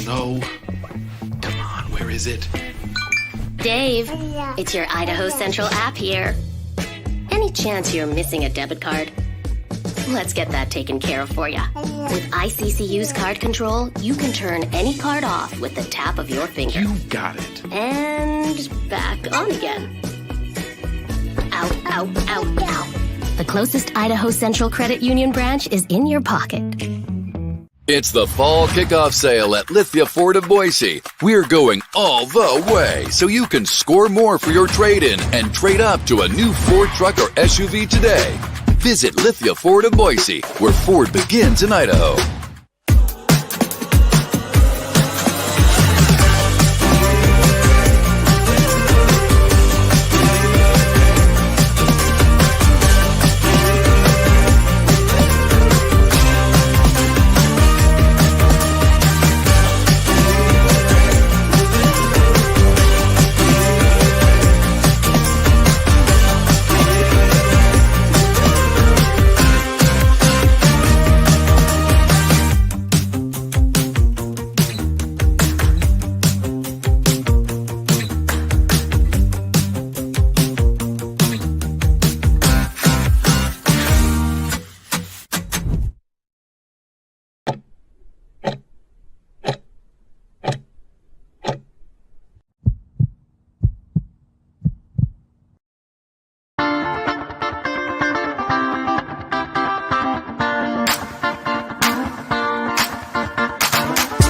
No. Come on, where is it? Dave, it's your Idaho Central app here. Any chance you're missing a debit card? Let's get that taken care of for you. With ICCU's card control, you can turn any card off with the tap of your finger. You got it. And back on again. Out, out, out, out. The closest Idaho Central Credit Union branch is in your pocket. It's the fall kickoff sale at Lithia Ford of Boise. We're going all the way so you can score more for your trade-in and trade up to a new Ford truck or SUV today. Visit Lithia Ford of Boise, where Ford begins in Idaho.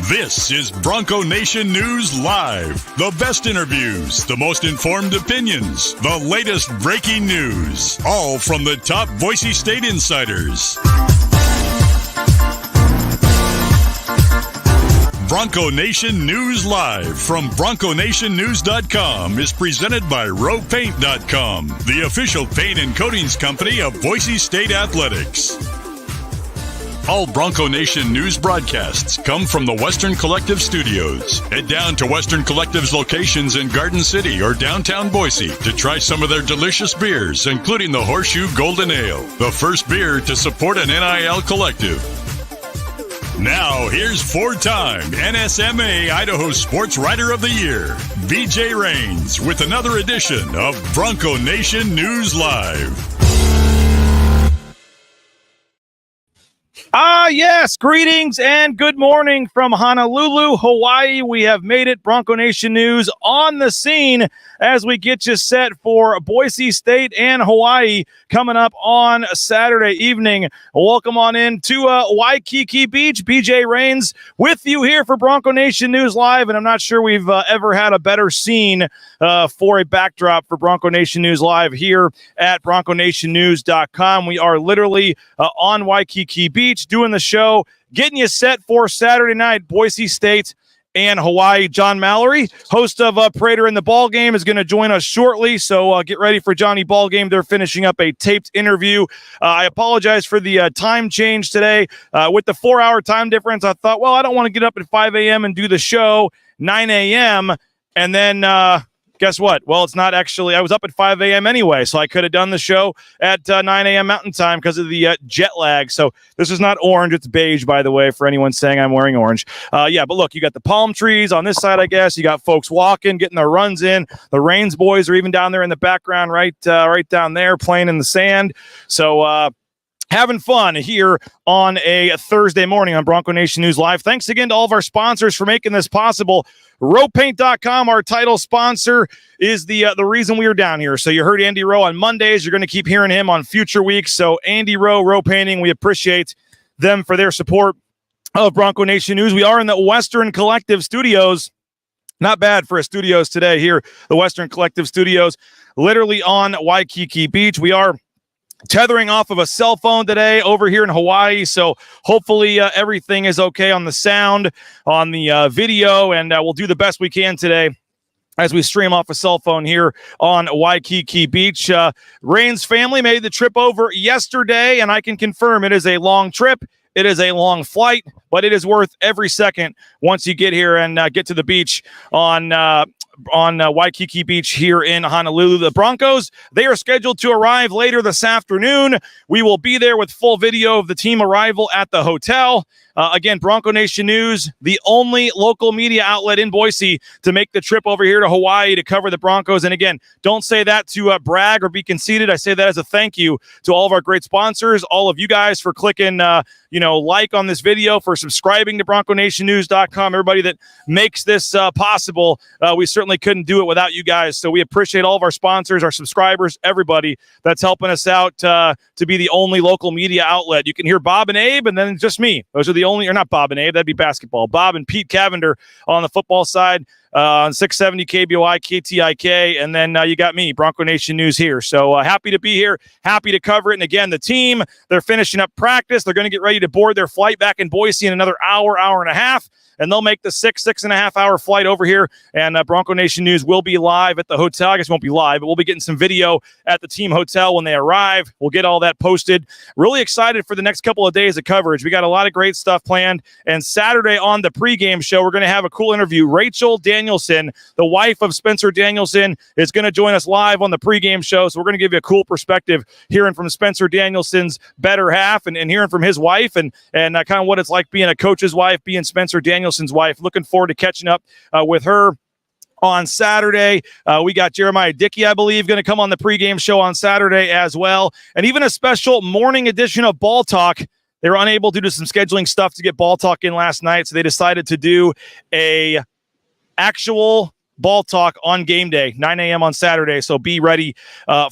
This is Bronco Nation News Live. The best interviews, the most informed opinions, the latest breaking news, all from the top Boise State insiders. Bronco Nation News Live from BroncoNationNews.com is presented by RowPaint.com, the official paint and coatings company of Boise State Athletics. All Bronco Nation news broadcasts come from the Western Collective Studios. Head down to Western Collective's locations in Garden City or downtown Boise to try some of their delicious beers, including the Horseshoe Golden Ale, the first beer to support an NIL collective. Now, here's four-time NSMA Idaho Sports Writer of the Year, BJ Rains, with another edition of Bronco Nation News Live. Yes, greetings and good morning from Honolulu, Hawaii. We have made it. Bronco Nation News on the scene as we get you set for Boise State and Hawaii coming up on Saturday evening. Welcome on in to Waikiki Beach. BJ Rains with you here for Bronco Nation News Live, and I'm not sure we've ever had a better scene for a backdrop for Bronco Nation News Live here at BroncoNationNews.com. We are literally on Waikiki Beach doing the show, getting you set for Saturday night, Boise State and Hawaii. John Mallory, host of Prater in the Ball Game, is going to join us shortly, so get ready for Johnny Ballgame. They're finishing up a taped interview. I apologize for the time change today. With the 4-hour time difference, I thought, well, I don't want to get up at 5 a.m. and do the show 9 a.m., and then guess what? Well, it's not actually. I was up at 5 a.m. anyway, so I could have done the show at 9 a.m. Mountain Time because of the jet lag. So this is not orange. It's beige, by the way, for anyone saying I'm wearing orange. Yeah, but look, you got the palm trees on this side, I guess. You got folks walking, getting their runs in. The Rains boys are even down there in the background, right down there, playing in the sand. So, having fun here on a Thursday morning on Bronco Nation News Live. Thanks again to all of our sponsors for making this possible. RowPaint.com, our title sponsor, is the reason we are down here. So you heard Andy Rowe on Mondays. You're going to keep hearing him on future weeks. So Andy Rowe, Rowe Painting, we appreciate them for their support of Bronco Nation News. We are in the Western Collective Studios. Not bad for a studios today here, the Western Collective Studios, literally on Waikiki Beach. We are tethering off of a cell phone today over here in Hawaii, so hopefully everything is okay on the sound, on the video, and we'll do the best we can today as we stream off a cell phone here on Waikiki Beach. Rain's family made the trip over yesterday, and I can confirm it is a long trip. It is a long flight, but it is worth every second once you get here and get to the beach on Waikiki Beach here in Honolulu. The Broncos, they are scheduled to arrive later this afternoon. We will be there with full video of the team arrival at the hotel. Again, Bronco Nation News, the only local media outlet in Boise to make the trip over here to Hawaii to cover the Broncos. And again, don't say that to brag or be conceited. I say that as a thank you to all of our great sponsors, all of you guys for clicking, like on this video, for subscribing to BroncoNationNews.com, everybody that makes this possible. We certainly couldn't do it without you guys. So we appreciate all of our sponsors, our subscribers, everybody that's helping us out to be the only local media outlet. You can hear Bob and Abe, and then just me. Those are the only, or not Bob and Abe, that'd be basketball. Bob and Pete Cavender on the football side. On 670 KBOI, KTIK, and then you got me, Bronco Nation News here. So happy to be here, happy to cover it. And again, the team, they're finishing up practice. They're going to get ready to board their flight back in Boise in another hour and a half. And they'll make the 6.5 hour flight over here. And Bronco Nation News will be live at the hotel. I guess it won't be live, but we'll be getting some video at the team hotel when they arrive. We'll get all that posted. Really excited for the next couple of days of coverage. We got a lot of great stuff planned. And Saturday on the pregame show, we're going to have a cool interview. Rachel Danielson, the wife of Spencer Danielson, is going to join us live on the pregame show. So we're going to give you a cool perspective, hearing from Spencer Danielson's better half and hearing from his wife and kind of what it's like being a coach's wife, being Spencer Danielson's wife. Looking forward to catching up with her on Saturday. We got Jeremiah Dickey, I believe, going to come on the pregame show on Saturday as well. And even a special morning edition of Ball Talk. They were unable to do some scheduling stuff to get Ball Talk in last night, so they decided to do a actual Ball Talk on game day, 9 a.m. on Saturday, so be ready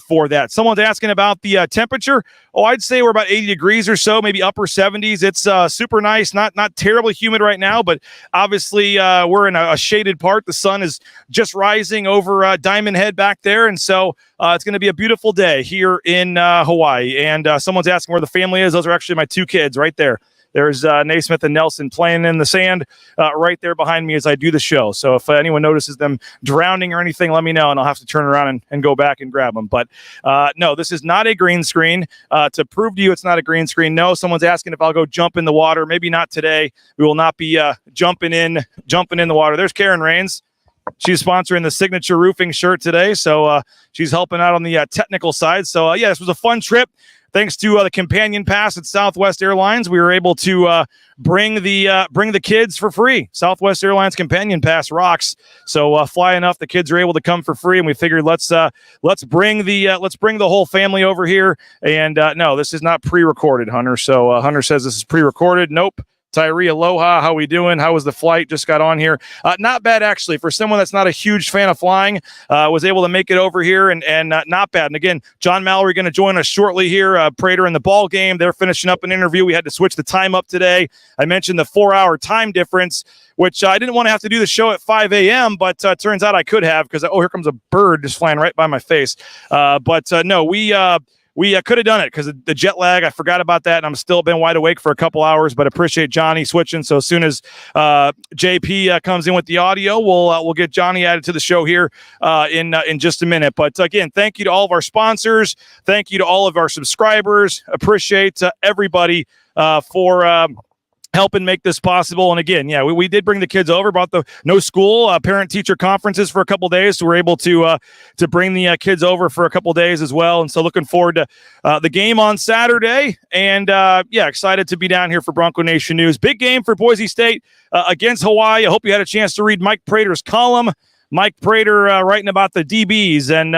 for that. Someone's asking about the temperature. I'd say we're about 80 degrees or so, maybe upper 70s. It's super nice, not terribly humid right now, but obviously we're in a shaded part. The sun is just rising over Diamond Head back there, and so it's going to be a beautiful day here in Hawaii. And someone's asking where the family is. Those are actually my two kids right there. There's Naismith and Nelson playing in the sand right there behind me as I do the show. So if anyone notices them drowning or anything, let me know, and I'll have to turn around and go back and grab them. But no, this is not a green screen. To prove to you it's not a green screen, no. Someone's asking if I'll go jump in the water. Maybe not today. We will not be jumping in the water. There's Karen Rains. She's sponsoring the Signature Roofing shirt today, so she's helping out on the technical side. So, this was a fun trip. Thanks to the companion pass at Southwest Airlines, we were able to bring the kids for free. Southwest Airlines companion pass rocks. So fly enough, the kids are able to come for free, and we figured let's bring the whole family over here. And no, this is not pre-recorded, Hunter. So Hunter says this is pre-recorded. Nope. Tyree, aloha. How we doing? How was the flight? Just got on here. Not bad, actually. For someone that's not a huge fan of flying, was able to make it over here and not bad. And again, John Mallory going to join us shortly here. Prater in the ball game. They're finishing up an interview. We had to switch the time up today. I mentioned the 4-hour time difference, which I didn't want to have to do the show at 5 a.m., but turns out I could have because, here comes a bird just flying right by my face. No, we could have done it because the jet lag, I forgot about that, and I'm still been wide awake for a couple hours, but appreciate Johnny switching. So as soon as JP comes in with the audio, we'll get Johnny added to the show here in just a minute. But again, thank you to all of our sponsors. Thank you to all of our subscribers. Appreciate everybody for helping make this possible. And again, we did bring the kids over, brought the no school parent-teacher conferences for a couple days, so we're able to bring the kids over for a couple days as well. And so looking forward to the game on Saturday. And excited to be down here for Bronco Nation News. Big game for Boise State against Hawaii. I hope you had a chance to read Mike Prater's column. Mike Prater writing about the DBs and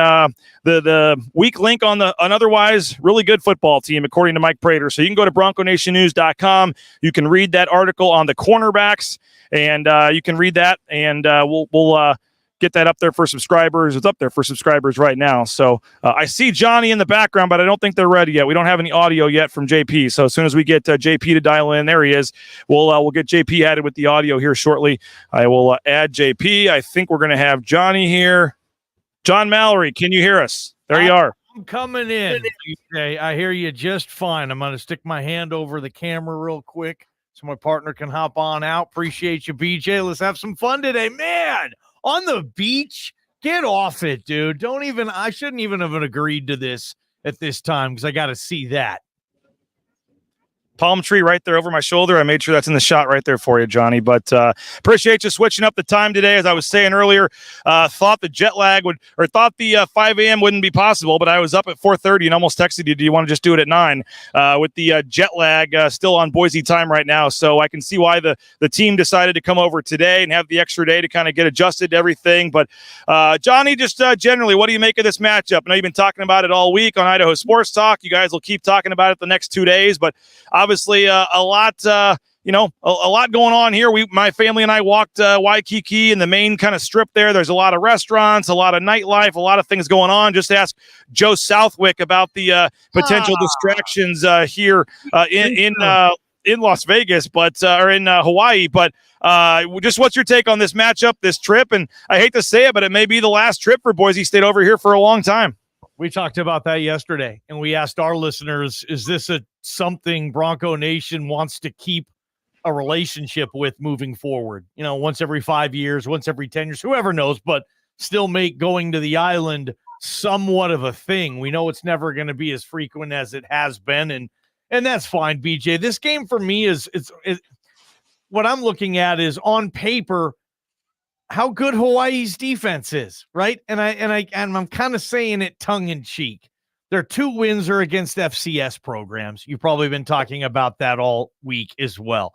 the weak link on an otherwise really good football team, according to Mike Prater. So you can go to BroncoNationNews.com. You can read that article on the cornerbacks, and you can read that, and we'll get that up there for subscribers. It's up there for subscribers right now. So I see Johnny in the background, but I don't think they're ready yet. We don't have any audio yet from JP. So as soon as we get JP to dial in, there he is. We'll get JP added with the audio here shortly. I will add JP. I think we're going to have Johnny here. John Mallory, can you hear us? There you are. I'm coming in. Okay, I hear you just fine. I'm going to stick my hand over the camera real quick so my partner can hop on out. Appreciate you, BJ. Let's have some fun today, man. On the beach, get off it, dude. I shouldn't even have agreed to this at this time because I got to see that. palm tree right there over my shoulder. I made sure that's in the shot right there for you, Johnny. But appreciate you switching up the time today. As I was saying earlier, thought the jet lag thought the 5 a.m. wouldn't be possible, but I was up at 4:30 and almost texted you, do you want to just do it at 9? With the jet lag still on Boise time right now. So I can see why the team decided to come over today and have the extra day to kind of get adjusted to everything. But Johnny, just generally, what do you make of this matchup? I know you've been talking about it all week on Idaho Sports Talk. You guys will keep talking about it the next 2 days, but obviously a lot going on here. My family and I walked Waikiki and the main kind of strip there. There's a lot of restaurants, a lot of nightlife, a lot of things going on. Just ask Joe Southwick about the potential distractions here in Las Vegas, or in Hawaii. But just what's your take on this matchup, this trip? And I hate to say it, but it may be the last trip for Boise State over here for a long time. We talked about that yesterday, and we asked our listeners, is this something Bronco Nation wants to keep a relationship with moving forward? Once every 5 years, once every 10 years, whoever knows, but still make going to the island somewhat of a thing. We know it's never going to be as frequent as it has been, and that's fine, BJ. This game for me is what I'm looking at is on paper how good Hawaii's defense is, right? And I'm kind of saying it tongue in cheek. Their 2 wins are against FCS programs. You've probably been talking about that all week as well.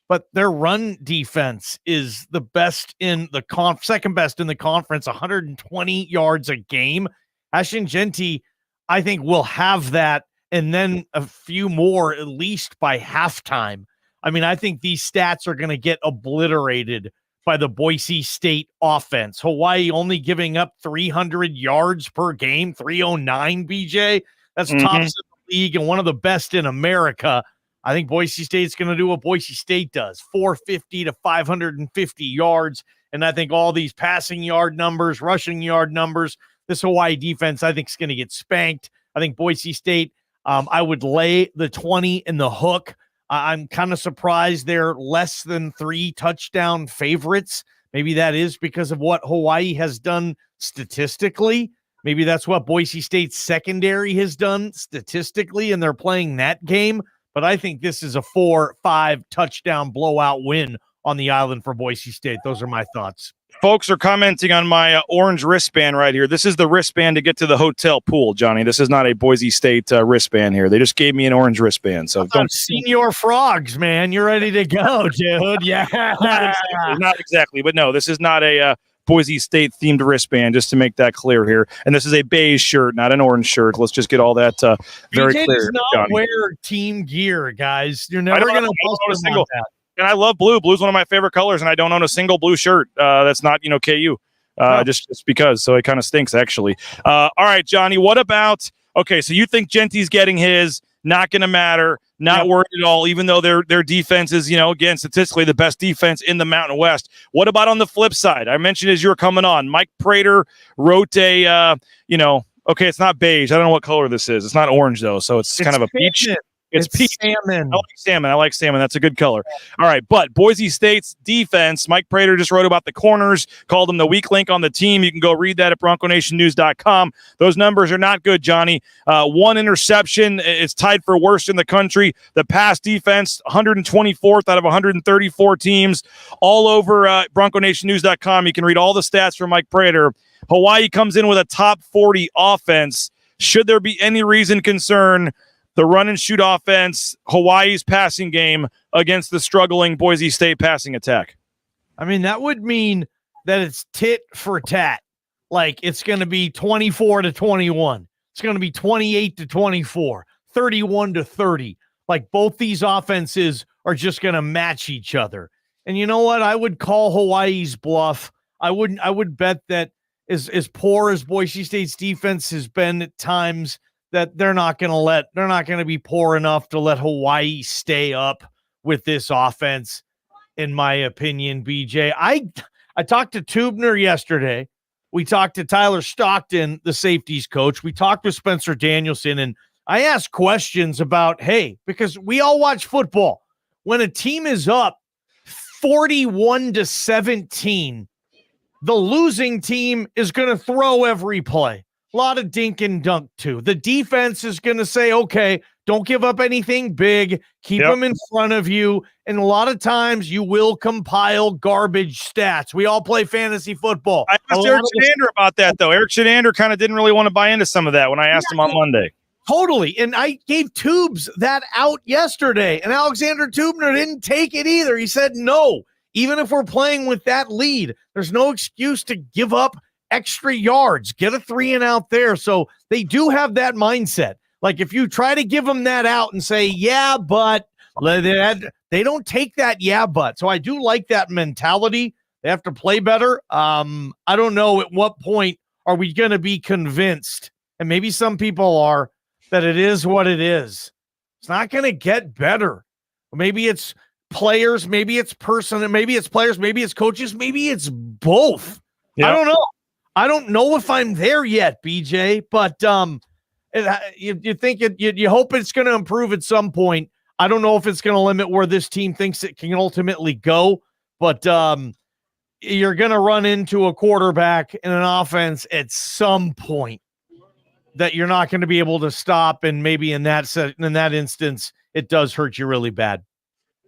But their run defense is the best in the second best in the conference, 120 yards a game. Ashton Genty, I think, will have that and then a few more at least by halftime. I mean, I think these stats are going to get obliterated by the Boise State offense. Hawaii only giving up 300 yards per game, 309, BJ. That's tops of the league and one of the best in America. I think Boise State's going to do what Boise State does, 450 to 550 yards. And I think all these passing yard numbers, rushing yard numbers, this Hawaii defense, I think, is going to get spanked. I think Boise State, I would lay the 20 in the hook. I'm kind of surprised they're less than 3 touchdown favorites. Maybe that is because of what Hawaii has done statistically. Maybe that's what Boise State's secondary has done statistically, and they're playing that game. But I think this is a 4-5 touchdown blowout win on the island for Boise State. Those are my thoughts. Folks are commenting on my orange wristband right here. This is the wristband to get to the hotel pool, Johnny. This is not a Boise State wristband here. They just gave me an orange wristband. So don't senior frogs, man. You're ready to go, dude. Yeah. Not exactly. But no, this is not a Boise State themed wristband, just to make that clear here. And this is a beige shirt, not an orange shirt. Let's just get all that very BJ clear. Does not Johnny. Wear team gear, guys. You're never going to post a single. And I love blue. Blue's one of my favorite colors, and I don't own a single blue shirt that's not, KU. Just because. So it kind of stinks, actually. All right, Johnny, what about – okay, so you think Genty's getting his, not going to matter, not worried at all, even though their defense is, again, statistically the best defense in the Mountain West. What about on the flip side? I mentioned as you were coming on, Mike Prater wrote a, okay, it's not beige. I don't know what color this is. It's not orange, though, so it's kind of a peach. It's peach. Salmon. I like salmon. That's a good color. All right, but Boise State's defense, Mike Prater just wrote about the corners, called them the weak link on the team. You can go read that at BroncoNationNews.com. Those numbers are not good, Johnny. 1 interception. It's tied for worst in the country. The pass defense, 124th out of 134 teams. All over BroncoNationNews.com. You can read all the stats from Mike Prater. Hawaii comes in with a top 40 offense. Should there be any reason concern the run and shoot offense, Hawaii's passing game against the struggling Boise State passing attack? I mean, that would mean that it's tit for tat. Like it's going to be 24-21. It's going to be 28-24, 31-30. Like both these offenses are just going to match each other. And you know what? I would call Hawaii's bluff. I would bet that as poor as Boise State's defense has been at times, that they're not going to be poor enough to let Hawaii stay up with this offense, in my opinion, BJ. I talked to Tubner yesterday. We talked to Tyler Stockton, the safeties coach. We talked with Spencer Danielson, and I asked questions about, hey, because we all watch football. When a team is up 41-17, the losing team is going to throw every play. A lot of dink and dunk, too. The defense is going to say, okay, Don't give up anything big. Keep them in front of you. And a lot of times you will compile garbage stats. We all play fantasy football. I asked Eric Shenander about that, though. Eric Shenander kind of didn't really want to buy into some of that when I asked him on Monday. Totally. And I gave Tubes that out yesterday, and Alexander Tubner didn't take it either. He said, no, even if we're playing with that lead, there's no excuse to give up extra yards. Get a 3-and-out there. So they do have that mindset. Like if you try to give them that out and say, yeah, but they don't take that. Yeah, but. So I do like that mentality. They have to play better. I don't know at what point are we going to be convinced, and maybe some people are, that it is what it is. It's not going to get better. Maybe it's players, maybe it's maybe it's players, maybe it's coaches, maybe it's both. Yep. I don't know. I don't know if I'm there yet, BJ, but you think you hope it's going to improve at some point. I don't know if it's going to limit where this team thinks it can ultimately go, but you're going to run into a quarterback and an offense at some point that you're not going to be able to stop, and maybe in that instance, it does hurt you really bad.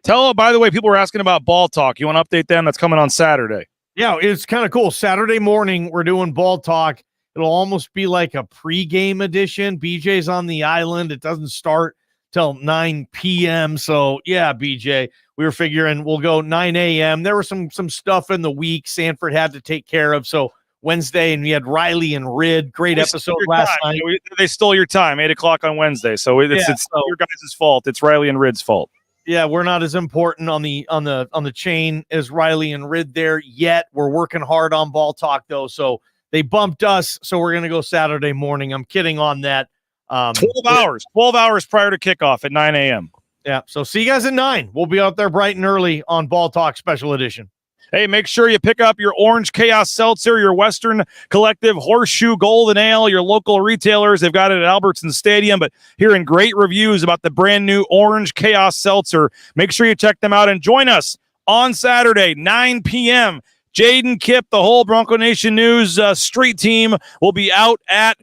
By the way, people were asking about Ball Talk. You want to update them? That's coming on Saturday. Yeah, it's kind of cool. Saturday morning, we're doing Ball Talk. It'll almost be like a pregame edition. BJ's on the island. It doesn't start till 9 p.m. So, yeah, BJ, we were figuring we'll go 9 a.m. There was some stuff in the week Sanford had to take care of, so Wednesday, and we had Riley and Rid. Great episode last night. They stole your time, 8 o'clock on Wednesday. So it's your guys' fault. It's Riley and Rid's fault. Yeah, we're not as important on the chain as Riley and Rid there yet. We're working hard on Ball Talk though. So they bumped us. So we're gonna go Saturday morning. I'm kidding on that. 12 hours prior to kickoff at 9 a.m. Yeah. So see you guys at 9. We'll be out there bright and early on Ball Talk Special Edition. Hey, make sure you pick up your Orange Chaos Seltzer, your Western Collective Horseshoe Golden Ale, your local retailers. They've got it at Albertson Stadium, but hearing great reviews about the brand new Orange Chaos Seltzer. Make sure you check them out and join us on Saturday, 9 p.m. Jaden Kipp, the whole Bronco Nation News street team will be out at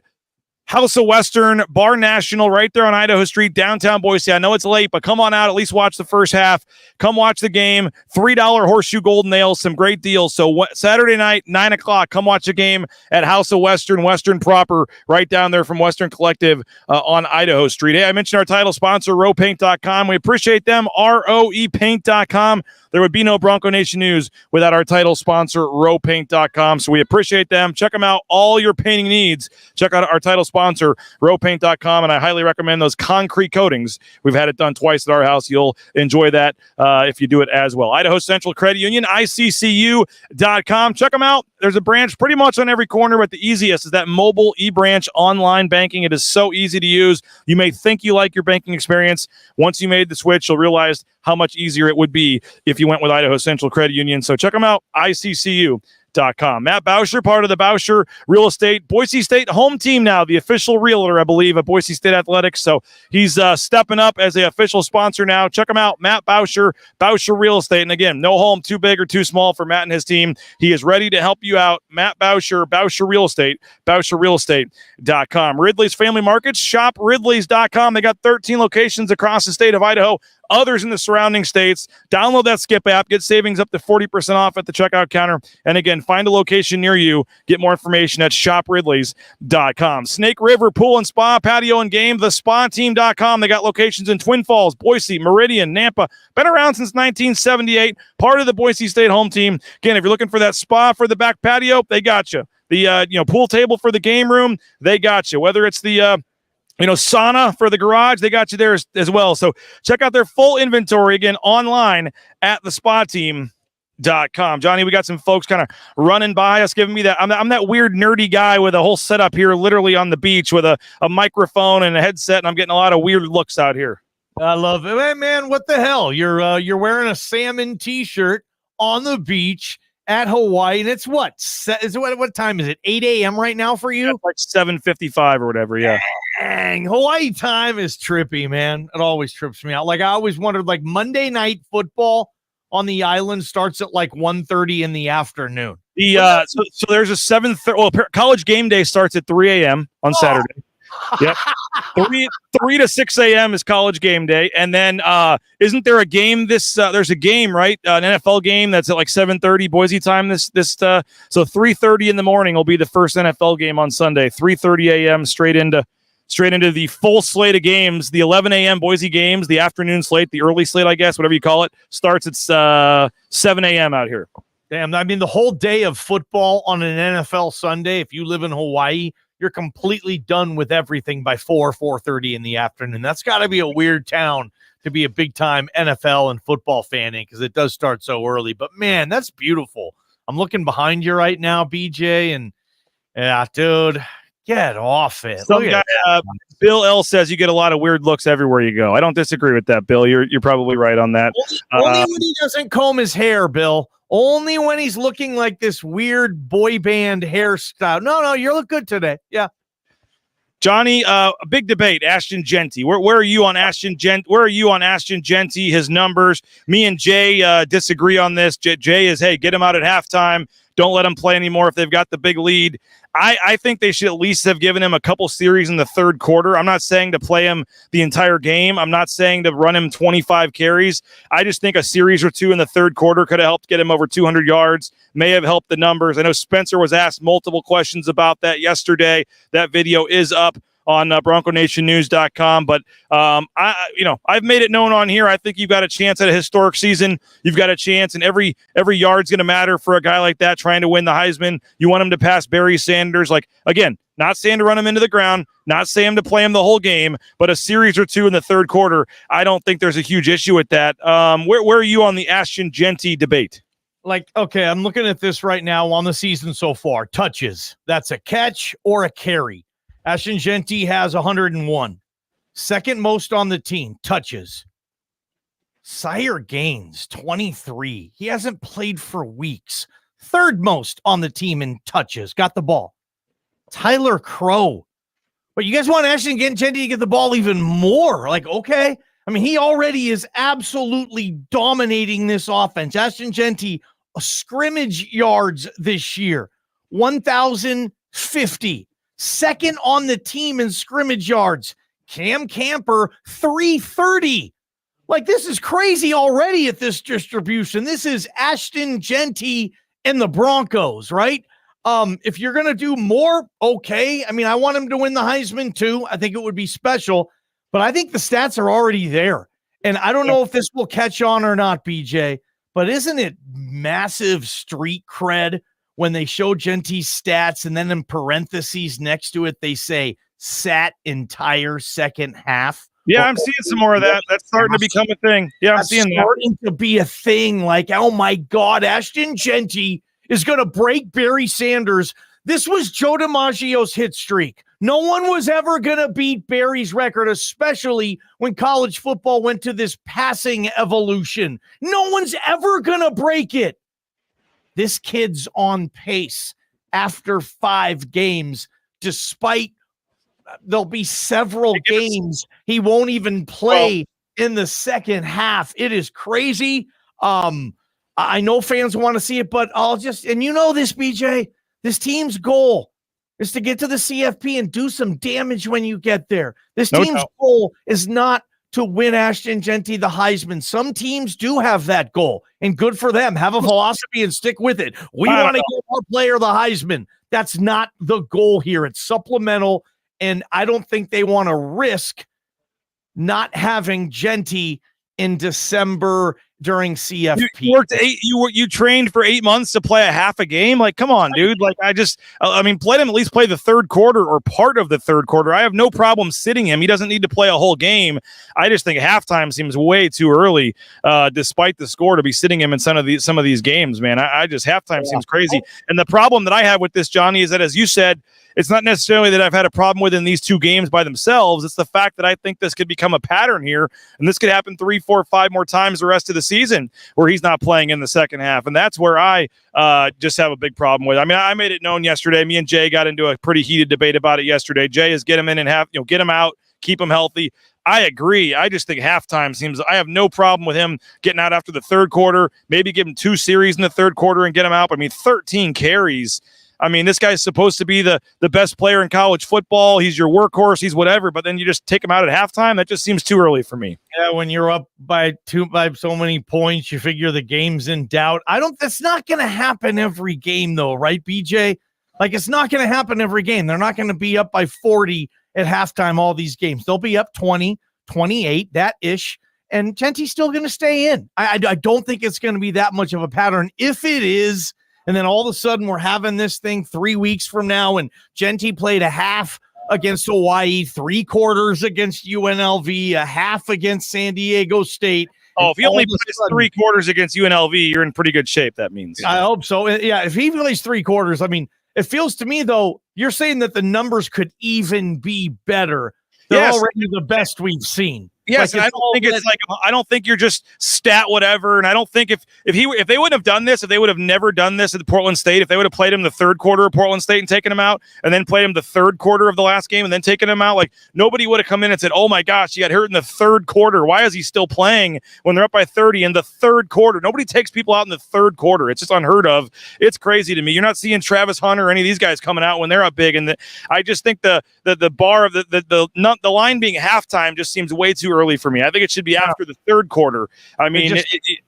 House of Western, Bar National, right there on Idaho Street, downtown Boise. I know it's late, but come on out, at least watch the first half. Come watch the game. $3 Horseshoe Golden Ale, some great deals. So Saturday night, 9 o'clock, come watch the game at House of Western, Western proper, right down there from Western Collective on Idaho Street. Hey, I mentioned our title sponsor, RoePaint.com. We appreciate them, ROEPaint.com. There would be no Bronco Nation News without our title sponsor, RoePaint.com. So we appreciate them. Check them out. All your painting needs. Check out our title sponsor, RoePaint.com. And I highly recommend those concrete coatings. We've had it done twice at our house. You'll enjoy that if you do it as well. Idaho Central Credit Union, ICCU.com. Check them out. There's a branch pretty much on every corner, but the easiest is that mobile e-branch online banking. It is so easy to use. You may think you like your banking experience. Once you made the switch, you'll realize how much easier it would be if you went with Idaho Central Credit Union. So check them out, ICCU.com. Matt Bauscher, part of the Bauscher Real Estate, Boise State home team now, the official realtor, I believe, at Boise State Athletics. So he's stepping up as the official sponsor now. Check him out, Matt Bauscher, Bauscher Real Estate. And again, no home too big or too small for Matt and his team. He is ready to help you out. Matt Bauscher, Bauscher Real Estate, BauscherRealEstate.com. Ridley's Family Markets, shop Ridley's.com. They got 13 locations across the state of Idaho, others in the surrounding states. Download that Skip app. Get savings up to 40% off at the checkout counter. And again, find a location near you. Get more information at shopridleys.com. Snake River Pool and Spa, Patio and Game, thespateam.com. They got locations in Twin Falls, Boise, Meridian, Nampa. Been around since 1978. Part of the Boise State home team. Again, if you're looking for that spa for the back patio, they got you. The pool table for the game room, they got you. Whether it's the sauna for the garage, they got you there as well. So check out their full inventory again online at thespateam.com. Johnny, we got some folks kind of running by us, giving me that. I'm that weird nerdy guy with a whole setup here, literally on the beach with a microphone and a headset, and I'm getting a lot of weird looks out here. I love it. Hey, man, what the hell? You're wearing a salmon t-shirt on the beach at Hawaii, and it's what time is it? 8 a.m. right now for you? Like 7:55 or whatever. Yeah. Dang, Hawaii time is trippy, man. It always trips me out. Like I always wondered, like Monday night football on the island starts at like 1:30 in the afternoon. So there's a 7:30. Well, college game day starts at 3 a.m. on Saturday. Yep. 3 to 6 a.m. is college game day. And then isn't there a game there's a game, right? An NFL game that's at like 7:30 Boise time so 3:30 in the morning will be the first NFL game on Sunday. 3:30 a.m. straight into the full slate of games. The 11 a.m. Boise games, the afternoon slate, the early slate, I guess, whatever you call it, starts at 7 a.m. out here. Damn, I mean, the whole day of football on an NFL Sunday, if you live in Hawaii, you're completely done with everything by 4:30 in the afternoon. That's got to be a weird town to be a big-time NFL and football fan in, because it does start so early. But, man, that's beautiful. I'm looking behind you right now, BJ, and, yeah, dude, get off it. Some guy, Bill L. says you get a lot of weird looks everywhere you go. I don't disagree with that, Bill. You're probably right on that. Only when he doesn't comb his hair, Bill. Only when he's looking like this weird boy band hairstyle. No, you look good today. Yeah. Johnny, a big debate. Ashton Genty. Where are you on Ashton Genty? Where are you on Ashton Genty? His numbers. Me and Jay disagree on this. Jay is, hey, get him out at halftime. Don't let him play anymore if they've got the big lead. I think they should at least have given him a couple series in the third quarter. I'm not saying to play him the entire game. I'm not saying to run him 25 carries. I just think a series or two in the third quarter could have helped get him over 200 yards, may have helped the numbers. I know Spencer was asked multiple questions about that yesterday. That video is up on BroncoNationNews.com. But I've made it known on here. I think you've got a chance at a historic season. You've got a chance, and every yard's going to matter for a guy like that trying to win the Heisman. You want him to pass Barry Sanders. Like, again, not saying to run him into the ground, not saying to play him the whole game, but a series or two in the third quarter. I don't think there's a huge issue with that. Where are you on the Ashton Genty debate? Like, okay, I'm looking at this right now on the season so far. Touches. That's a catch or a carry. Ashton Genty has 101. Second most on the team, touches. Sire Gaines, 23. He hasn't played for weeks. Third most on the team in touches. Got the ball. Tyler Crow. But you guys want Ashton Genty to get the ball even more? Like, okay. I mean, he already is absolutely dominating this offense. Ashton Genty, scrimmage yards this year, 1,050. Second on the team in scrimmage yards. Cam Camper, 330. Like, this is crazy already at this distribution. This is Ashton Genty and the Broncos, right? If you're going to do more, okay. I mean, I want him to win the Heisman too. I think it would be special, but I think the stats are already there. And I don't know if this will catch on or not, BJ, but isn't it massive street cred when they show Genty's stats and then in parentheses next to it, they say sat entire second half? Yeah, I'm seeing some more of that. That's starting to become a thing. Yeah, I'm seeing that. Starting to be a thing. Like, oh my God, Ashton Genty is going to break Barry Sanders. This was Joe DiMaggio's hit streak. No one was ever going to beat Barry's record, especially when college football went to this passing evolution. No one's ever going to break it. This kid's on pace after 5 games, despite there'll be several games he won't even play in the second half. It is crazy. I know fans want to see it, but and you know this, BJ, this team's goal is to get to the CFP and do some damage when you get there. This team's goal is not to win Ashton Genty the Heisman. Some teams do have that goal, and good for them. Have a philosophy and stick with it. We want to get our player the Heisman. That's not the goal here. It's supplemental, and I don't think they want to risk not having Genty in December during CFP. You trained for 8 months to play a half a game. Like, come on, dude. Like, let him at least play the third quarter or part of the third quarter. I have no problem sitting him. He doesn't need to play a whole game. I just think halftime seems way too early, despite the score, to be sitting him in some of these games, man. Halftime seems crazy. And the problem that I have with this, Johnny, is that, as you said, it's not necessarily that I've had a problem with in these 2 games by themselves. It's the fact that I think this could become a pattern here, and this could happen 3, 4, 5 more times the rest of the season where he's not playing in the second half. And that's where I just have a big problem with it. I mean, I made it known yesterday. Me and Jay got into a pretty heated debate about it yesterday. Jay is get him in and get him out, keep him healthy. I agree. I just think halftime I have no problem with him getting out after the third quarter, maybe give him 2 series in the third quarter and get him out. I mean, 13 carries. I mean, this guy's supposed to be the best player in college football. He's your workhorse. He's whatever. But then you just take him out at halftime. That just seems too early for me. Yeah, when you're up by so many points, you figure the game's in doubt. That's not going to happen every game, though, right, BJ? Like, it's not going to happen every game. They're not going to be up by 40 at halftime all these games. They'll be up 20, 28, that ish. And Genty's still going to stay in. I don't think it's going to be that much of a pattern. If it is, and then all of a sudden we're having this thing 3 weeks from now, and Genty played a half against Hawaii, 3/4 against UNLV, a half against San Diego State. Oh, if he only plays 3/4 against UNLV, you're in pretty good shape, that means. I hope so. Yeah, if he plays 3/4, I mean, it feels to me, though, you're saying that the numbers could even be better. They're already the best we've seen. Yes, like, I don't think you're just stat whatever, and I don't think if they wouldn't have done this, if they would have never done this at Portland State, if they would have played him the third quarter of Portland State and taken him out, and then played him the third quarter of the last game and then taken him out, like nobody would have come in and said, "Oh my gosh, he got hurt in the third quarter. Why is he still playing when they're up by 30 in the third quarter?" Nobody takes people out in the third quarter. It's just unheard of. It's crazy to me. You're not seeing Travis Hunter or any of these guys coming out when they're up big, and I just think the bar of the line being halftime just seems way too early for me. I think it should be after the third quarter. I mean,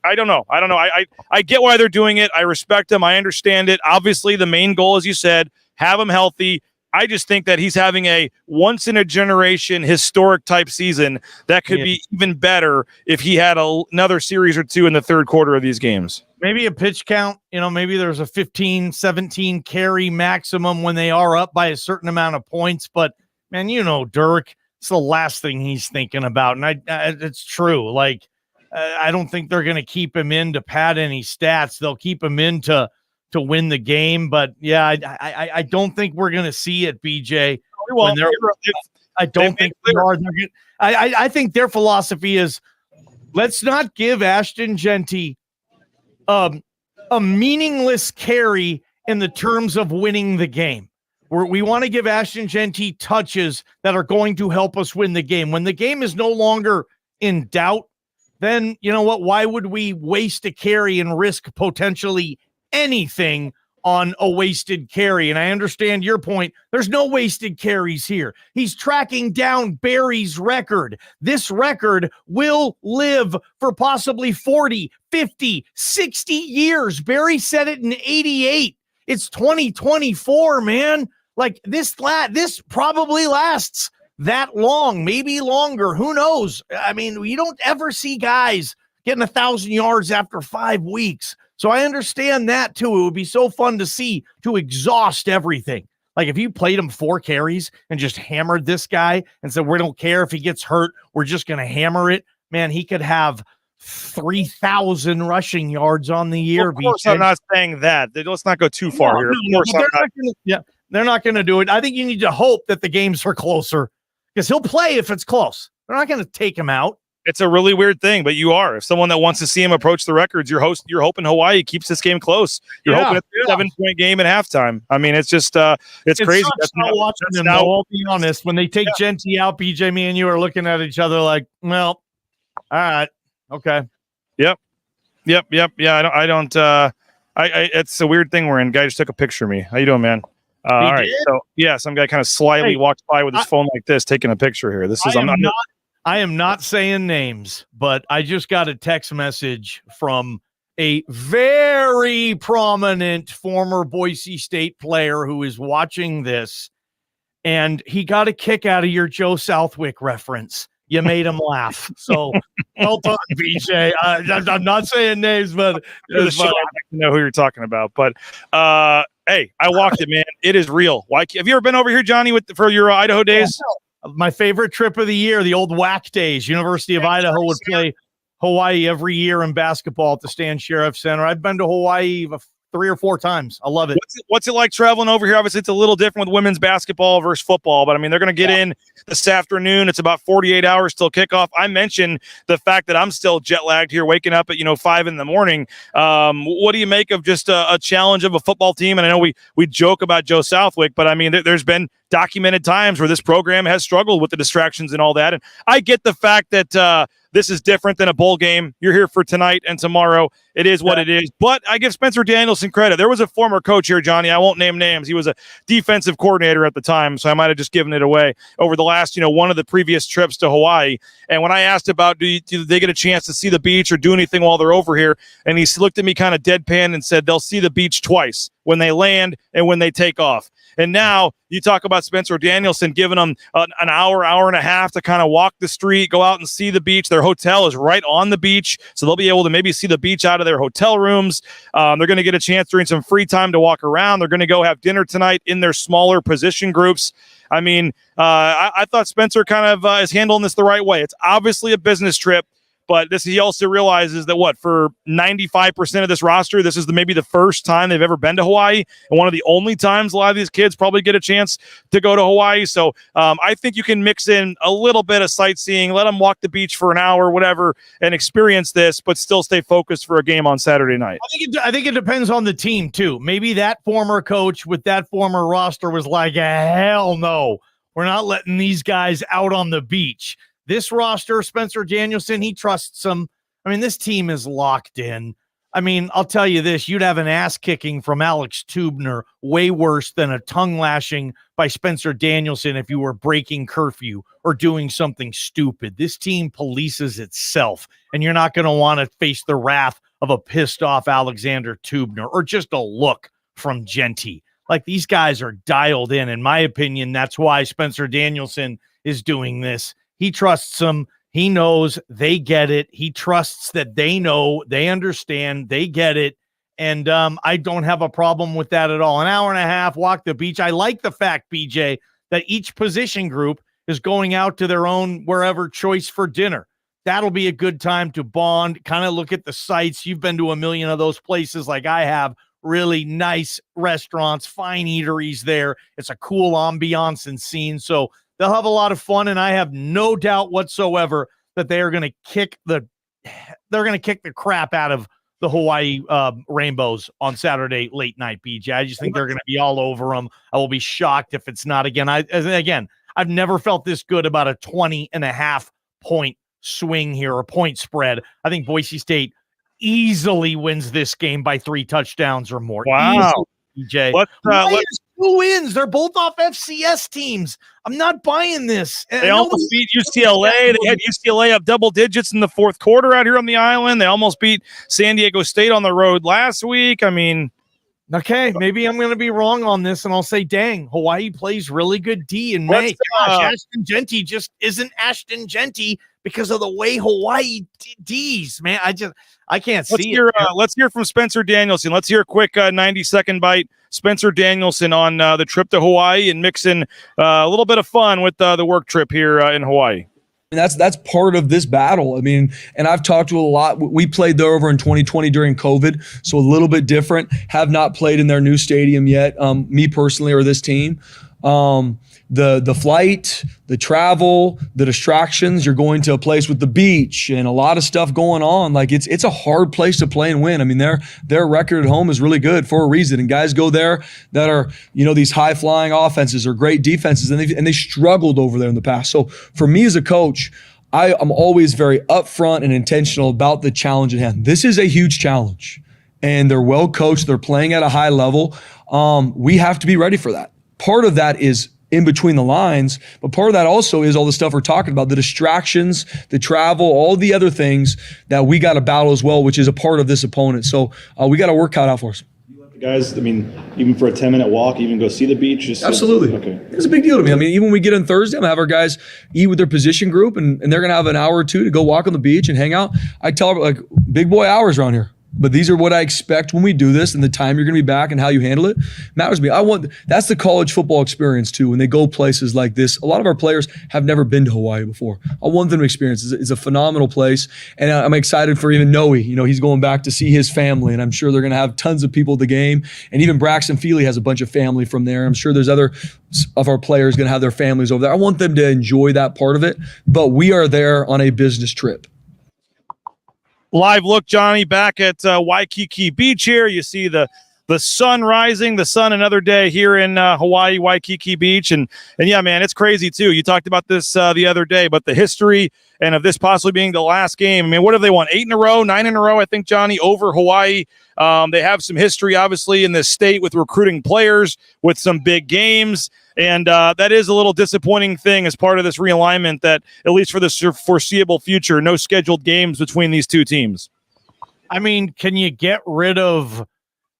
I don't know. I get why they're doing it. I respect them. I understand it. Obviously, the main goal, as you said, have him healthy. I just think that he's having a once-in-a-generation historic type season that could be even better if he had another series or two in the third quarter of these games. Maybe a pitch count, maybe there's a 15, 17 carry maximum when they are up by a certain amount of points. But, man, Dirk, it's the last thing he's thinking about. And it's true. Like, I don't think they're going to keep him in to pad any stats. They'll keep him in to win the game. But, yeah, I don't think we're going to see it, BJ. I don't think we are. I think their philosophy is, let's not give Ashton Genty a meaningless carry in the terms of winning the game. We want to give Ashton Genty touches that are going to help us win the game. When the game is no longer in doubt, then you know what? Why would we waste a carry and risk potentially anything on a wasted carry? And I understand your point. There's no wasted carries here. He's tracking down Barry's record. This record will live for possibly 40, 50, 60 years. Barry said it in 88. It's 2024, man. Like this probably lasts that long, maybe longer. Who knows? I mean, you don't ever see guys getting 1,000 yards after 5 weeks. So I understand that too. It would be so fun to see, to exhaust everything. Like if you played him 4 carries and just hammered this guy and said, we don't care if he gets hurt, we're just going to hammer it. Man, he could have 3,000 rushing yards on the year. Of course, I'm not saying that. Let's not go too far here. They're not going to do it. I think you need to hope that the games are closer because he'll play if it's close. They're not going to take him out. It's a really weird thing, but you are. If someone that wants to see him approach the records, you're hoping Hawaii keeps this game close. You're hoping it's a 7-point game at halftime. I mean, it's just it's crazy. That's not watching them. I'll be honest. When they take Genty out, BJ, me and you are looking at each other like, well, all right, okay. Yep. Yeah. I don't. It's a weird thing we're in. Guy just took a picture of me. How you doing, man? All right. So some guy kind of slyly walked by with his phone like this, taking a picture here. I am not saying names, but I just got a text message from a very prominent former Boise State player who is watching this, and he got a kick out of your Joe Southwick reference. You made him laugh. So well done, BJ. I'm not saying names, but I know who you're talking about. But hey, I walked it, man. It is real. Why? Have you ever been over here, Johnny, for your Idaho days? My favorite trip of the year, the old WAC days. University of Idaho would play Hawaii every year in basketball at the Stan Sheriff Center. I've been to Hawaii 3 or 4 times. I love it. What's it like traveling over here? Obviously, it's a little different with women's basketball versus football, but I mean, they're going to get in this afternoon. It's about 48 hours till kickoff. I mentioned the fact that I'm still jet lagged here, waking up at 5 in the morning. What do you make of just a challenge of a football team? And I know we joke about Joe Southwick, but I mean, there's been documented times where this program has struggled with the distractions and all that. And I get the fact that this is different than a bowl game. You're here for tonight and tomorrow. It is what it is. But I give Spencer Danielson credit. There was a former coach here, Johnny. I won't name names. He was a defensive coordinator at the time, so I might have just given it away over the last, one of the previous trips to Hawaii. And when I asked about do they get a chance to see the beach or do anything while they're over here, and he looked at me kind of deadpan and said they'll see the beach twice, when they land and when they take off. And now you talk about Spencer Danielson giving them an hour and a half to kind of walk the street, go out and see the beach. Their hotel is right on the beach, so they'll be able to maybe see the beach out of their hotel rooms. They're going to get a chance during some free time to walk around. They're going to go have dinner tonight in their smaller position groups. I mean, I thought Spencer kind of is handling this the right way. It's obviously a business trip. But he also realizes that for 95% of this roster, this is maybe the first time they've ever been to Hawaii, and one of the only times a lot of these kids probably get a chance to go to Hawaii. So I think you can mix in a little bit of sightseeing, let them walk the beach for an hour, whatever, and experience this, but still stay focused for a game on Saturday night. I think it depends on the team too. Maybe that former coach with that former roster was like, hell no, we're not letting these guys out on the beach. This roster, Spencer Danielson, he trusts them. I mean, this team is locked in. I mean, I'll tell you this, you'd have an ass kicking from Alex Tubner way worse than a tongue lashing by Spencer Danielson if you were breaking curfew or doing something stupid. This team polices itself, and you're not going to want to face the wrath of a pissed off Alexander Tubner or just a look from Genty. Like, these guys are dialed in my opinion. That's why Spencer Danielson is doing this. He trusts them. He knows they get it. He trusts that they know, they understand, they get it. And I don't have a problem with that at all. An hour and a half, walk the beach. I like the fact, BJ, that each position group is going out to their own wherever choice for dinner. That'll be a good time to bond, kind of look at the sights. You've been to a million of those places like I have. Really nice restaurants, fine eateries there. It's a cool ambiance and scene. So they'll have a lot of fun, and I have no doubt whatsoever that they are going to kick the crap out of the Hawaii Rainbows on Saturday late night, BJ. I just think they're going to be all over them. I will be shocked if it's not again. I've never felt this good about a 20.5 point swing here or point spread. I think Boise State easily wins this game by 3 touchdowns or more. Wow. Easily, BJ. Let's 2 wins. They're both off FCS teams. I'm not buying this. They almost beat UCLA. They had UCLA up double digits in the fourth quarter out here on the island. They almost beat San Diego State on the road last week. I mean, okay, maybe I'm going to be wrong on this, and I'll say, dang, Hawaii plays really good D in May. Gosh, Ashton Genty just isn't Ashton Genty because of the way Hawaii D's, man. I can't see it. Let's hear from Spencer Danielson. Let's hear a quick 90-second bite. Spencer Danielson on the trip to Hawaii and mix in a little bit of fun with the work trip here in Hawaii. And that's part of this battle. I mean, and I've talked to a lot. We played there over in 2020 during COVID, so a little bit different. Have not played in their new stadium yet, me personally or this team. The flight, the travel, the distractions, you're going to a place with the beach and a lot of stuff going on. Like it's a hard place to play and win. I mean, their record at home is really good for a reason. And guys go there that are, these high flying offenses or great defenses, and they struggled over there in the past. So for me as a coach, I'm always very upfront and intentional about the challenge at hand. This is a huge challenge, and they're well coached. They're playing at a high level. We have to be ready for that. Part of that is in between the lines, but part of that also is all the stuff we're talking about, the distractions, the travel, all the other things that we got to battle as well, which is a part of this opponent. So we got to work out for us. Guys, I mean, even for a 10-minute walk, even go see the beach? Absolutely. Okay. It's a big deal to me. I mean, even when we get on Thursday, I'm going to have our guys eat with their position group, and they're going to have an hour or two to go walk on the beach and hang out. I tell them, like, big boy hours around here. But these are what I expect when we do this, and the time you're going to be back and how you handle it matters to me. That's the college football experience too. When they go places like this, a lot of our players have never been to Hawaii before. I want them to experience it. It's a phenomenal place, and I'm excited for even Noe. He's going back to see his family, and I'm sure they're going to have tons of people at the game. And even Braxton Feely has a bunch of family from there. I'm sure there's other of our players going to have their families over there. I want them to enjoy that part of it, but we are there on a business trip. Live look, Johnny, back at Waikiki Beach here. You see the the sun rising, the sun another day here in Hawaii, Waikiki Beach. And yeah, man, it's crazy too. You talked about this the other day, but the history and of this possibly being the last game. I mean, what have they won? 8 in a row, 9 in a row, I think, Johnny, over Hawaii. They have some history, obviously, in this state with recruiting players, with some big games. And that is a little disappointing thing as part of this realignment that, at least for the foreseeable future, no scheduled games between these two teams. I mean, can you get rid of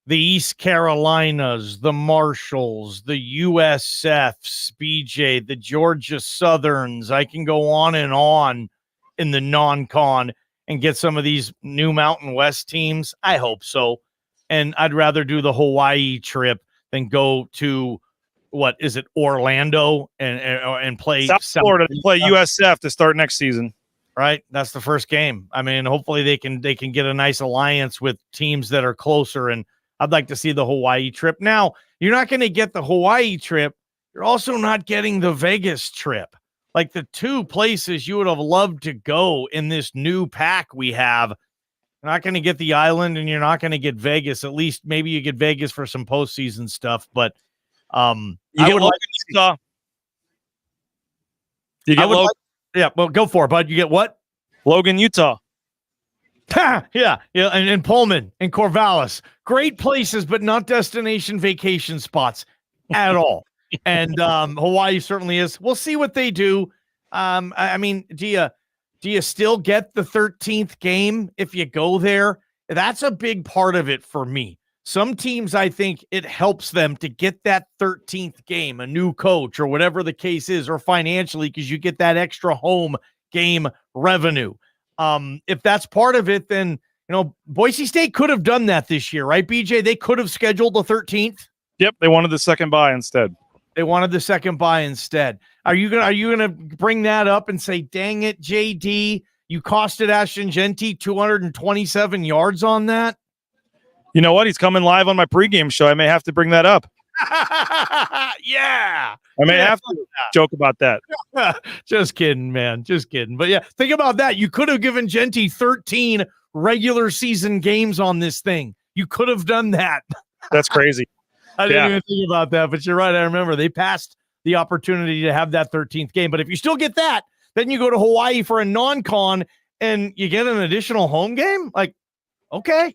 the East Carolinas, the Marshalls, the USFs, BJ, the Georgia Southerns? I can go on in the non-con and get some of these new Mountain West teams. I hope so. And I'd rather do the Hawaii trip than go to, what is it, Orlando and play South Florida to play USF to start next season. Right. That's the first game. I mean, hopefully they can get a nice alliance with teams that are closer. And I'd like to see the Hawaii trip. Now, you're not going to get the Hawaii trip. You're also not getting the Vegas trip. Like the two places you would have loved to go in this new pack we have. You're not going to get the island, and you're not going to get Vegas. At least maybe you get Vegas for some postseason stuff. But I would like Utah. You get Logan. Yeah, well, go for it, bud. You get what? Logan, Utah. Yeah, and Pullman and Corvallis. Great places, but not destination vacation spots at all. And Hawaii certainly is. We'll see what they do. I mean, do you still get the 13th game if you go there? That's a big part of it for me. Some teams, I think it helps them to get that 13th game, a new coach or whatever the case is, or financially, because you get that extra home game revenue. If that's part of it, then, Boise State could have done that this year, right, BJ? They could have scheduled the 13th. Yep, they wanted the second bye instead. Are you gonna bring that up and say, dang it, JD, you costed Ashton Genty 227 yards on that? You know what? He's coming live on my pregame show. I may have to bring that up. Yeah. I may have to joke about that. Just kidding, man. Just kidding. But yeah, think about that. You could have given Genty 13 regular season games on this thing. You could have done that. That's crazy. I didn't even think about that, but you're right. I remember they passed the opportunity to have that 13th game. But if you still get that, then you go to Hawaii for a non-con and you get an additional home game. Like, okay.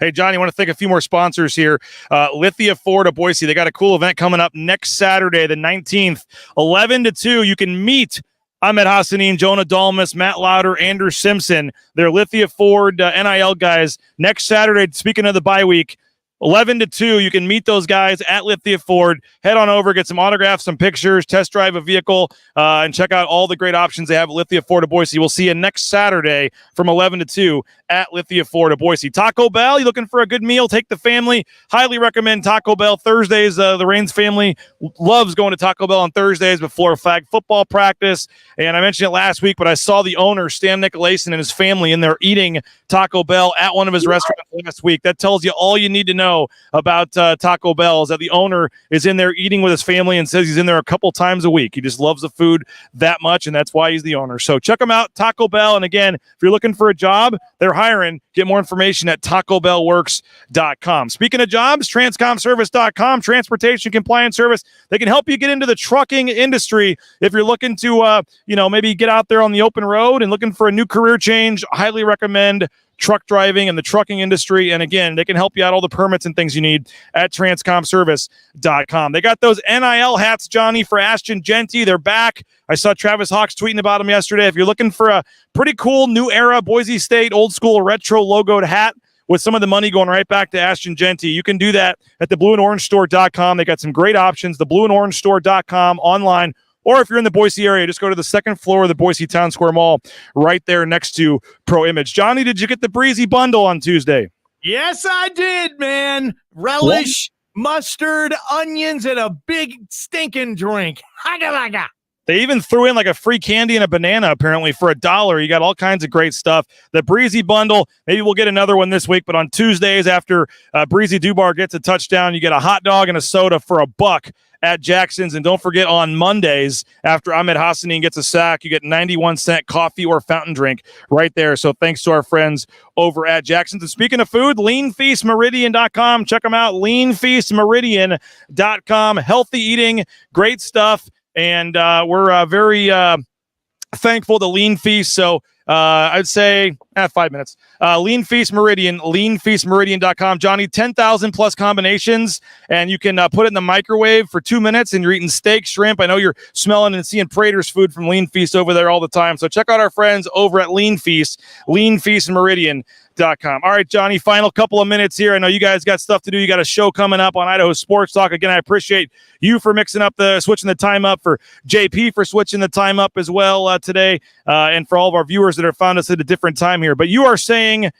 Hey, Johnny, I want to thank a few more sponsors here. Lithia Ford of Boise. They got a cool event coming up next Saturday, the 19th, 11 to 2. You can meet Ahmed Hassanin, Jonah Dalmas, Matt Lauder, Andrew Simpson. They're Lithia Ford NIL guys. Next Saturday, speaking of the bye week, 11 to 2, you can meet those guys at Lithia Ford. Head on over, get some autographs, some pictures, test drive a vehicle, and check out all the great options they have at Lithia Ford of Boise. We'll see you next Saturday from 11 to 2 at Lithia Ford of Boise. Taco Bell, you looking for a good meal? Take the family. Highly recommend Taco Bell Thursdays. The Raines family loves going to Taco Bell on Thursdays before flag football practice. And I mentioned it last week, but I saw the owner, Stan Nicolason, and his family in there eating Taco Bell at one of his restaurants last week. That tells you all you need to know about Taco Bell, is that the owner is in there eating with his family and says he's in there a couple times a week. He just loves the food that much, and that's why he's the owner. So check him out, Taco Bell. And again, if you're looking for a job, they're hiring. Get more information at tacobellworks.com. Speaking of jobs, transcomservice.com, transportation compliance service. They can help you get into the trucking industry. If you're looking to, maybe get out there on the open road and looking for a new career change, highly recommend truck driving and the trucking industry. And again, they can help you out all the permits and things you need at transcomservice.com. They got those NIL hats, Johnny, for Ashton Genty. They're back. I saw Travis Hawks tweeting about them yesterday. If you're looking for a pretty cool new era Boise State old school retro logoed hat with some of the money going right back to Ashton Genty, you can do that at theblueandorangestore.com. They got some great options, theblueandorangestore.com online. Or if you're in the Boise area, just go to the second floor of the Boise Town Square Mall right there next to Pro Image. Johnny, did you get the Breezy Bundle on Tuesday? Yes, I did, man. Relish, mustard, onions, and a big stinking drink. Haga-laga. They even threw in like a free candy and a banana, apparently, for $1. You got all kinds of great stuff. The Breezy Bundle, maybe we'll get another one this week, but on Tuesdays after Breezy Dubar gets a touchdown, you get a hot dog and a soda for $1 at Jackson's. And don't forget, on Mondays, after Ahmed Hassanin gets a sack, you get 91-cent coffee or fountain drink right there. So thanks to our friends over at Jackson's. And speaking of food, leanfeastmeridian.com. Check them out, leanfeastmeridian.com. Healthy eating, great stuff. And we're very thankful to Lean Feast. So I'd say 5 minutes. Lean Feast Meridian, leanfeastmeridian.com. Johnny, 10,000 plus combinations, and you can put it in the microwave for 2 minutes, and you're eating steak, shrimp. I know you're smelling and seeing Prater's food from Lean Feast over there all the time. So check out our friends over at Lean Feast, leanfeastmeridian.com. All right, Johnny, final couple of minutes here. I know you guys got stuff to do. You got a show coming up on Idaho Sports Talk. Again, I appreciate you for switching the time up, for JP for switching the time up as well today, and for all of our viewers that have found us at a different time here. But you are saying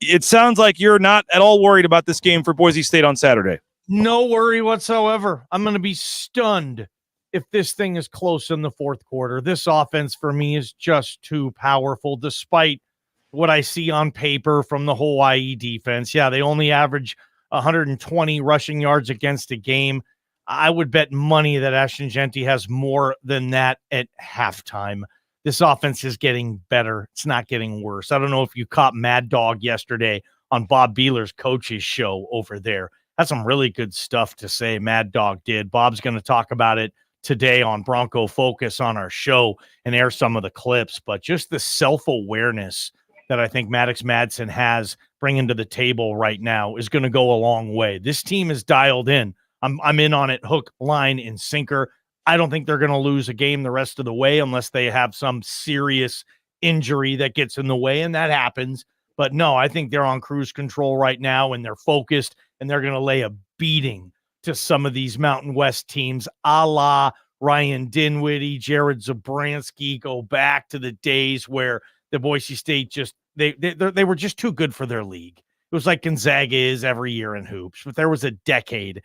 it sounds like you're not at all worried about this game for Boise State on Saturday. No worry whatsoever. I'm going to be stunned if this thing is close in the fourth quarter. This offense for me is just too powerful, despite what I see on paper from the Hawaii defense. Yeah, they only average 120 rushing yards against a game. I would bet money that Ashton Jeanty has more than that at halftime. This offense is getting better. It's not getting worse. I don't know if you caught Mad Dog yesterday on Bob Beeler's coach's show over there. That's some really good stuff to say Mad Dog did. Bob's going to talk about it today on Bronco Focus on our show and air some of the clips, but just the self-awareness that I think Maddox Madsen has bringing to the table right now is going to go a long way. This team is dialed in. I'm in on it, hook, line, and sinker. I don't think they're going to lose a game the rest of the way unless they have some serious injury that gets in the way, and that happens. But no, I think they're on cruise control right now, and they're focused, and they're going to lay a beating to some of these Mountain West teams, a la Ryan Dinwiddie, Jared Zabransky. Go back to the days where the Boise State just they were just too good for their league. It was like Gonzaga is every year in hoops, but there was a decade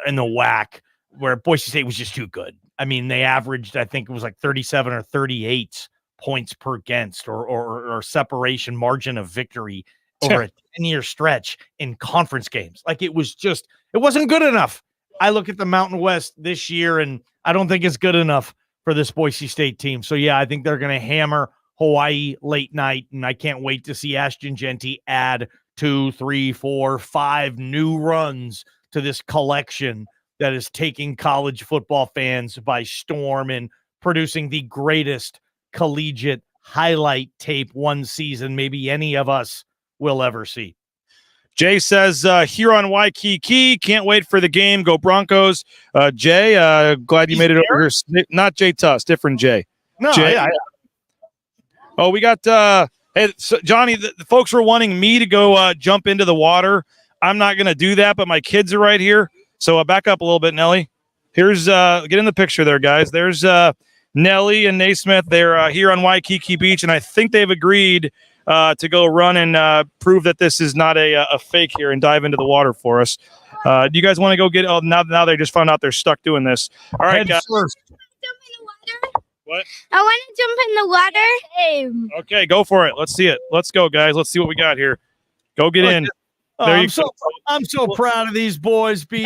in the WAC where Boise State was just too good. I mean, they averaged, I think it was like 37 or 38 points per against or separation margin of victory over a 10-year stretch in conference games. Like it wasn't good enough. I look at the Mountain West this year, and I don't think it's good enough for this Boise State team. So yeah, I think they're going to hammer Hawaii late night, and I can't wait to see Ashton Jeanty add 2, 3, 4, 5 new runs to this collection that is taking college football fans by storm and producing the greatest collegiate highlight tape one season maybe any of us will ever see. Jay says, here on Waikiki, can't wait for the game. Go Broncos. Jay, glad you made it over here. Not Jay Tuss, different Jay. No, Jay. Oh, we got hey, so Johnny, the folks were wanting me to go jump into the water. I'm not going to do that, but my kids are right here. So back up a little bit, Nelly. Here's get in the picture there, guys. There's Nelly and Naismith. They're here on Waikiki Beach, and I think they've agreed to go run and prove that this is not a fake here and dive into the water for us. Do you guys want to go get? Oh, now they just found out they're stuck doing this. All right, guys. First. What? I want to jump in the water. Okay, go for it. Let's see it. Let's go, guys. Let's see what we got here. Go get in. I'm so proud of these boys, BJ.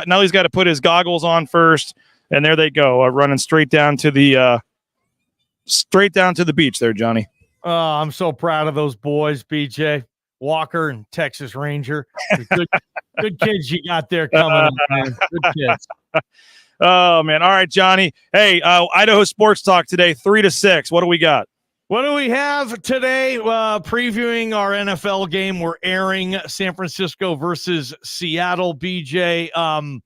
Nelly's got to put his goggles on first, and there they go, running straight down to the beach there, Johnny. Oh, I'm so proud of those boys, BJ. Walker and Texas Ranger. Good kids you got there coming up, man. Good kids. Oh, man. All right, Johnny. Hey, Idaho Sports Talk today, 3 to 6. What do we got? What do we have today? Previewing our NFL game. We're airing San Francisco versus Seattle, BJ.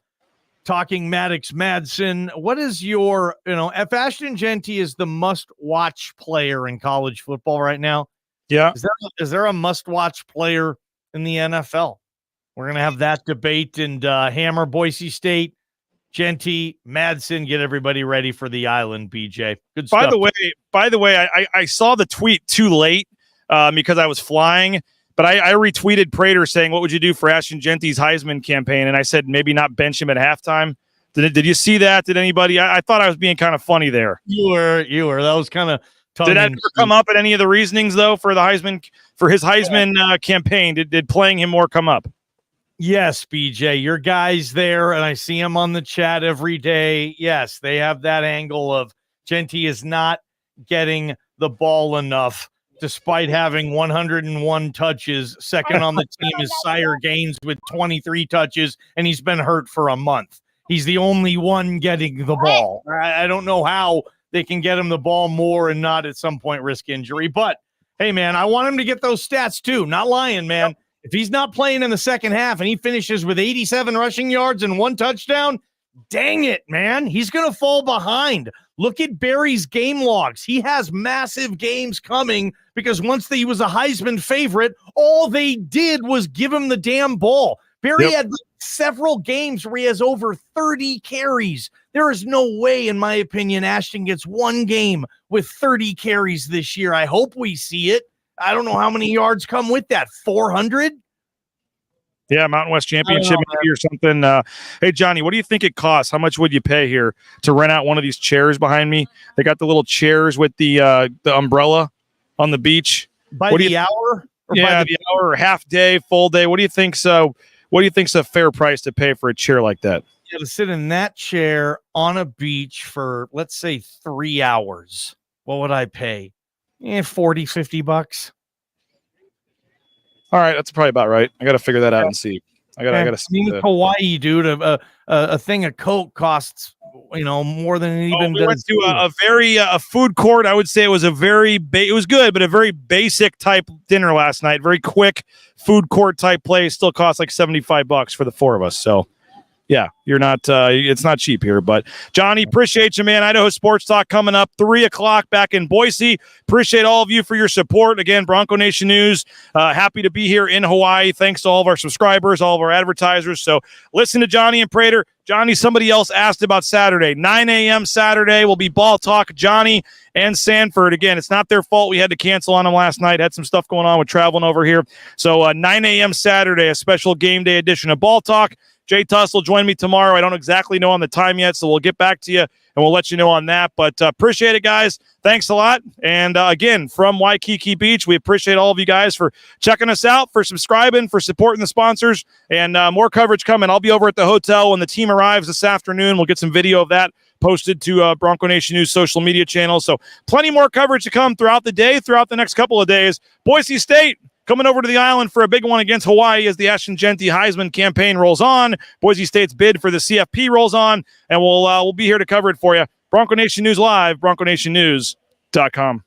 Talking Maddox Madsen. What is your, if Ashton Jeanty is the must-watch player in college football right now, yeah, is there a must-watch player in the NFL? We're going to have that debate and hammer Boise State, Jeanty, Madsen, get everybody ready for the island, BJ. Good stuff. By the way, I saw the tweet too late because I was flying, but I retweeted Prater saying, what would you do for Ashton Jeanty's Heisman campaign? And I said, maybe not bench him at halftime. Did you see that? Did anybody? I thought I was being kind of funny there. You were. That was kind of. Did that ever come up at any of the reasonings though for his Heisman campaign? Did playing him more come up? Yes, BJ, your guy's there, and I see him on the chat every day. Yes, they have that angle of Genty is not getting the ball enough, despite having 101 touches. Second on the team is Sire Gaines with 23 touches, and he's been hurt for a month. He's the only one getting the ball. I don't know how they can get him the ball more and not at some point risk injury. But, hey, man, I want him to get those stats too. Not lying, man. If he's not playing in the second half and he finishes with 87 rushing yards and 1 touchdown, dang it, man. He's going to fall behind. Look at Barry's game logs. He has massive games coming because once he was a Heisman favorite, all they did was give him the damn ball. Barry had several games where he has over 30 carries. There is no way, in my opinion, Ashton gets one game with 30 carries this year. I hope we see it. I don't know how many yards come with that. 400? Yeah, Mountain West Championship maybe or something. Hey, Johnny, what do you think it costs? How much would you pay here to rent out one of these chairs behind me? They got the little chairs with the umbrella on the beach. By the hour? Yeah, the hour or half day, full day. What do you think? So, what do you think's a fair price to pay for a chair like that? Yeah, to sit in that chair on a beach for, let's say, 3 hours. What would I pay? $40-$50. All right, that's probably about right. I got to figure that out and see. I got to see. Hawaii, dude, a thing of Coke costs, more than it even we does. went to a food court. I would say it was it was good, but a very basic type dinner last night. Very quick food court type place. Still costs like $75 for the 4 of us. So, yeah, you're not. It's not cheap here, but Johnny, appreciate you, man. Idaho Sports Talk coming up 3:00 back in Boise. Appreciate all of you for your support. Again, Bronco Nation News. Happy to be here in Hawaii. Thanks to all of our subscribers, all of our advertisers. So listen to Johnny and Prater. Johnny, somebody else asked about Saturday. 9 a.m. Saturday will be Ball Talk. Johnny and Sanford. Again, it's not their fault. We had to cancel on them last night. Had some stuff going on with traveling over here. So 9 a.m. Saturday, a special game day edition of Ball Talk. Jay Tuss will join me tomorrow. I don't exactly know on the time yet, so we'll get back to you, and we'll let you know on that. But appreciate it, guys. Thanks a lot. And again, from Waikiki Beach, we appreciate all of you guys for checking us out, for subscribing, for supporting the sponsors, and more coverage coming. I'll be over at the hotel when the team arrives this afternoon. We'll get some video of that posted to Bronco Nation News social media channel. So plenty more coverage to come throughout the day, throughout the next couple of days. Boise State coming over to the island for a big one against Hawaii as the Ashton Genty Heisman campaign rolls on. Boise State's bid for the CFP rolls on, and we'll be here to cover it for you. Bronco Nation News Live, BroncoNationNews.com.